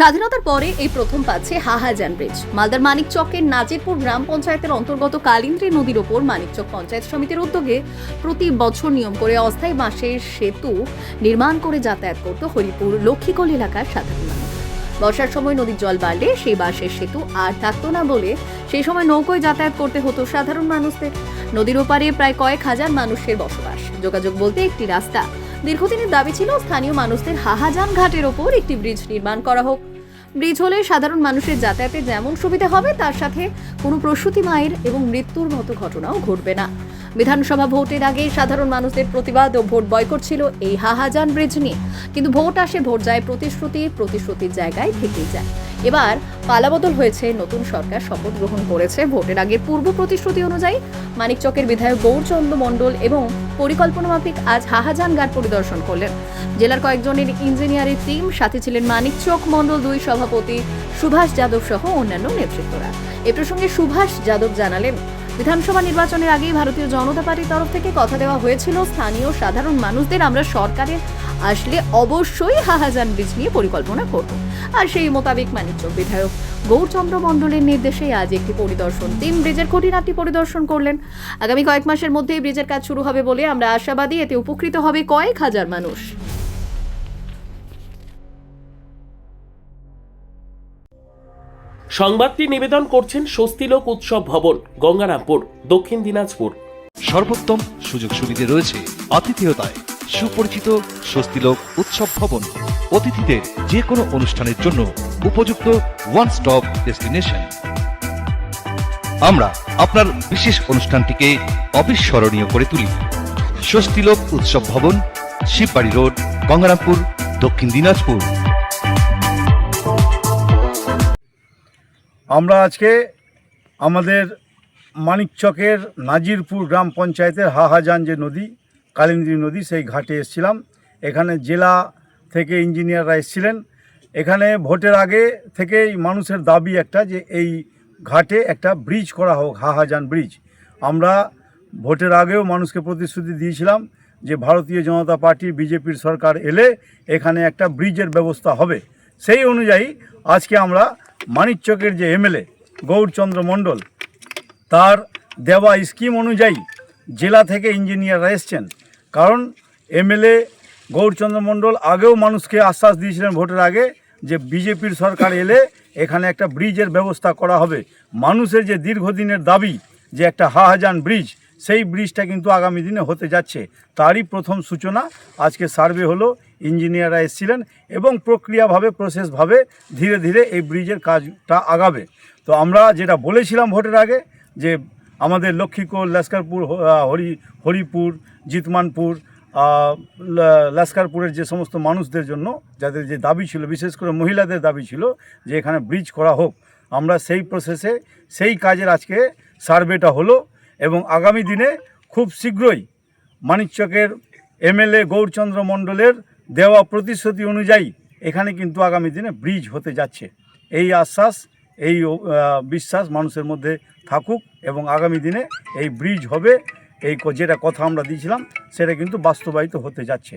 স্বাধীনতার পরে এই প্রথম পাচ্ছে হাহাজান ব্রিজ। মালদার মানিকচকের নাজিরপুর গ্রাম পঞ্চায়েতের অন্তর্গত কালিন্দ্রী নদীর ওপর মানিকচক পঞ্চায়েত সমিতির উদ্যোগে প্রতি বছর নিয়ম করে অস্থায়ী বাঁশের সেতু নির্মাণ করে যাতায়াত করত হরিপুর লক্ষ্মীকোল এলাকার সাধারণ মানুষ। বর্ষার সময় নদীর জল বাড়লে সেই বাঁশের সেতু আর থাকতো না বলে সেই সময় নৌকোয় যাতায়াত করতে হতো সাধারণ মানুষদের। নদীর ওপারে প্রায় কয়েক হাজার মানুষের বসবাস। যোগাযোগ বলতে একটি রাস্তা। দীর্ঘদিনের দাবি ছিল স্থানীয় মানুষদের হাহাজান ঘাটের ওপর একটি ব্রিজ নির্মাণ করা হোক। ব্রিজ হলে সাধারণ মানুষের যাতায়াতে যেমন সুবিধা হবে, তার সাথে কোনো প্রসূতি মায়ের এবং মৃত্যুর মতো ঘটনাও ঘটবে না। বিধানসভা ভোটের আগে সাধারণ মানুষদের প্রতিবাদ ও ভোট বয়কট ছিল এই হাহাজান ব্রিজ নিয়ে, কিন্তু ভোট আসে ভোট যায়, প্রতিশ্রুতির জায়গায় থেকেই যায়। এবার পালাবদল হয়েছে, নতুন সরকার শপথ গ্রহণ করেছে। ভোটের আগের পূর্ব প্রতিশ্রুতি অনুযায়ী মানিকচকের বিধায়ক গৌরচন্দ্র মণ্ডল এবং পরিকল্পনা মাফিক আজ হাহাজান ঘাট পরিদর্শন করলেন। জেলার কয়েকজনের ইঞ্জিনিয়ারের টিম, সাথে ছিলেন মানিকচক মণ্ডল 2 সভাপতি সুভাষ যাদব সহ অন্যান্য নেতৃত্বরা। এ প্রসঙ্গে সুভাষ যাদব জানালেন, বিধানসভা নির্বাচনের আগেই ভারতীয় জনতা পার্টির তরফ থেকে কথা দেওয়া হয়েছিল স্থানীয় সাধারণ মানুষদের আমরা সরকারে আসলে অবশ্যই হাহাজান ব্রিজ নিয়ে পরিকল্পনা করব। আর সেই মোতাবেক মানিকচক বিধায়ক গৌরচন্দ্র মণ্ডলের নির্দেশে আজ একটি পরিদর্শন টিম ব্রিজের খুঁটিনাটি পরিদর্শন করলেন। আগামী কয়েক মাসের মধ্যেই ব্রিজের কাজ শুরু হবে বলে আমরা আশাবাদী। এতে উপকৃত হবে কয়েক হাজার মানুষ। সংবাদটি নিবেদন করছেন স্বস্তিলোক উৎসব ভবন, গঙ্গারামপুর, দক্ষিণ দিনাজপুর। সর্বোত্তম সুযোগ সুবিধে রয়েছে আতিথেয়তায়। সুপরিচিত স্বস্তিলোক উৎসব ভবন অতিথিদের যে কোনো অনুষ্ঠানের জন্য উপযুক্ত ওয়ান স্টপ ডেস্টিনেশন। আমরা আপনার বিশেষ অনুষ্ঠানটিকে অবিস্মরণীয় করে তুলি। স্বস্তিলোক উৎসব ভবন, শিববাড়ি রোড, গঙ্গারামপুর, দক্ষিণ দিনাজপুর। আমরা আজকে আমাদের মানিকচকের নাজিরপুর গ্রাম পঞ্চায়েতের হাহাজান যে নদী, কালিন্দ্রী নদী, সেই ঘাটে এসেছিলাম। এখানে জেলা থেকে ইঞ্জিনিয়াররা এসেছিলেন। এখানে ভোটের আগে থেকেই মানুষের দাবি একটা, যে এই ঘাটে একটা ব্রিজ করা হোক, হাহাজান ব্রিজ। আমরা ভোটের আগেও মানুষকে প্রতিশ্রুতি দিয়েছিলাম যে ভারতীয় জনতা পার্টি বিজেপির সরকার এলে এখানে একটা ব্রিজের ব্যবস্থা হবে। সেই অনুযায়ী আজকে আমরা মানিকচকের যে এমএলএ গৌরচন্দ্র মণ্ডল, তার দেওয়া স্কিম অনুযায়ী জেলা থেকে ইঞ্জিনিয়াররা এসছেন। কারণ এমএলএ গৌরচন্দ্র মণ্ডল আগেও মানুষকে আশ্বাস দিয়েছিলেন ভোটের আগে যে বিজেপির সরকার এলে এখানে একটা ব্রিজের ব্যবস্থা করা হবে। মানুষের যে দীর্ঘদিনের দাবি যে একটা হাহাজান ব্রিজ, সেই ব্রিজটা কিন্তু আগামী দিনে হতে যাচ্ছে। তারই প্রথম সূচনা আজকে সার্ভে হলো, ইঞ্জিনিয়াররা এসেছিলেন এবং প্রক্রিয়াভাবে, প্রসেসভাবে ধীরে ধীরে এই ব্রিজের কাজটা আগাবে। তো আমরা যেটা বলেছিলাম ভোটের আগে, যে আমাদের লক্ষ্মীকোল, লস্করপুর, হরিপুর, জিতমানপুর, লস্করপুরের যে সমস্ত মানুষদের জন্য, যাদের যে দাবি ছিল, বিশেষ করে মহিলাদের দাবি ছিল যে এখানে ব্রিজ করা হোক, আমরা সেই প্রসেসে সেই কাজের আজকে সার্ভেটা হলো। এবং আগামী দিনে খুব শীঘ্রই মানিকচকের এমএলএ গৌরচন্দ্র মণ্ডলের দেওয়া প্রতিশ্রুতি অনুযায়ী এখানে কিন্তু আগামী দিনে ব্রিজ হতে যাচ্ছে। এই আশ্বাস, এই বিশ্বাস মানুষের মধ্যে থাকুক এবং আগামী দিনে এই ব্রিজ হবে। এই যেটা কথা আমরা দিয়েছিলাম সেটা কিন্তু বাস্তবায়িত হতে যাচ্ছে।